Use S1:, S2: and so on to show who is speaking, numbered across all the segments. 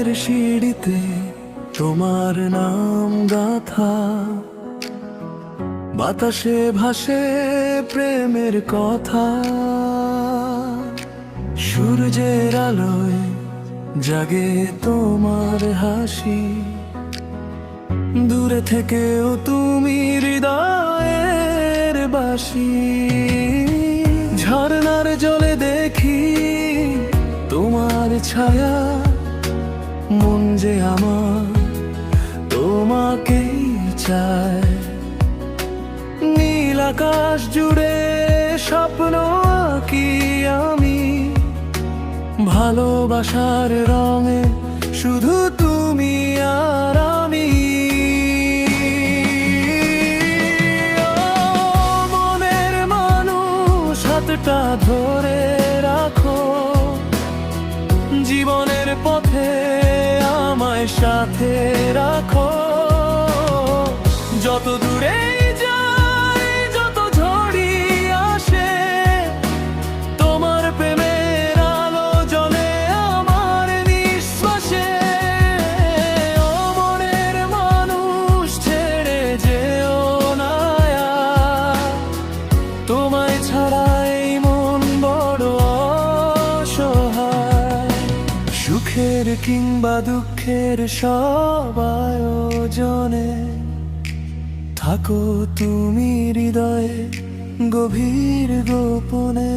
S1: পাহাড়ের সিঁড়িতে তোমার নাম গাথা, বাতাসে ভাসে প্রেমের কথা। সূর্যের আলোয় জাগে তোমার হাসি, দূরে থেকেও তুমি হৃদয়ের বাসি। ঝর্ণার জলে দেখি তোমার ছায়া, মন যে আমার তোমাকেই চায়। নীল আকাশ জুড়ে স্বপ্ন আঁকি আমি, ভালোবাসার রঙে শুধু তুমি আর আমি। মনের মানুষ হাতটা ধরে রাখো, জীবনের পথে আমায় সাথে রাখো। যত দূরে যাই, যত ঝড়ি আসে, তোমার প্রেমের আলো জ্বলে আমার নিঃশ্বাসে। ও মনের মানুষ ছেড়ে যেও না, তোমায় ছাড়া এই মন বড় অসহায়। সুখের কিংবা দুঃখের সব আয়োজনে থাকো তুমি হৃদয়ে গভীর গোপনে।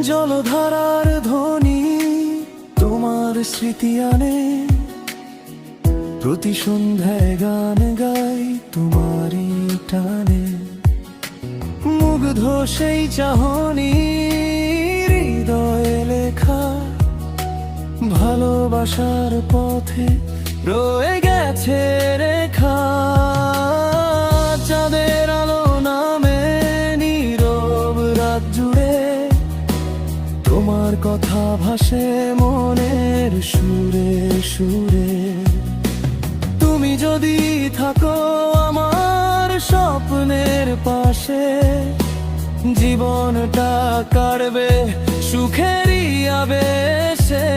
S1: জলধারার ধ্বনি তোমার স্মৃতি আনে, প্রতি সন্ধ্যায় গান গাই তোমারই টানে। মুগ্ধ সেই চাহনি হৃদয়ে লেখা, ভালোবাসার পথে রয়ে গেছে রেখা। চাঁদের আলো নামে নীরব রাত জুড়ে, তোমার কথা ভাসে মনের সুরে সুরে। তুমি যদি থাকো আমার স্বপ্নের পাশে, জীবনটা কাটবে সুখেরই আবেশে।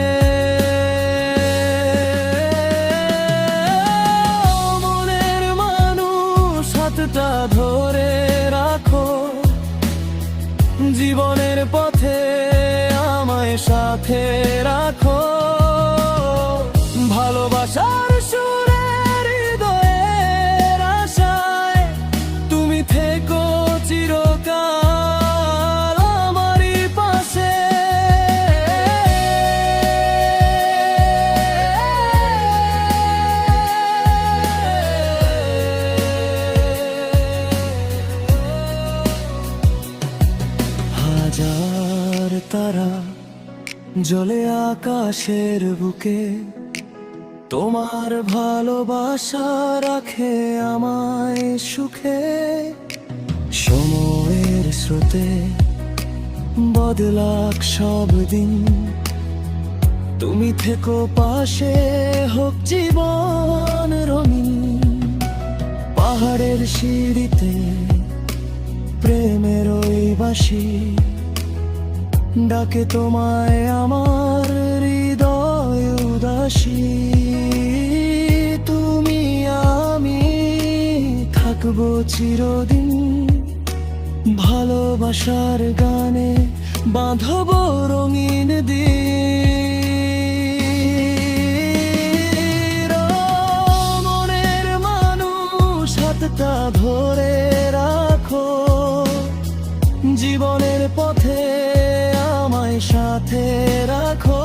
S1: মনের মানুষ হাতটা ধরে রাখো, জীবনের পথে আমায় সাথে রাখো। ভালোবাসার সুরে হৃদয়ের আশায় তুমি থেকো চিরকাল আমারই পাশে। হাজার তারা জ্বলে আকাশের বুকে, তোমার ভালোবাসা রাখে আমায় সুখে। সময়ের স্রোতে বদলাক সব দিন, তুমি থেকো পাশে, হোক জীবন রঙিন। পাহাড়ের সিঁড়িতে প্রেমের ওই বাঁশি ডাকে তোমায় আমার হৃদয় উদাসী। তুমি আমি থাকবো চিরদিন, ভালোবাসার গানে বাঁধবো রঙিন দিন। মনের মানুষ হাতটা ধরে রাখো, জীবনের পথে আমায় সাথে রাখো।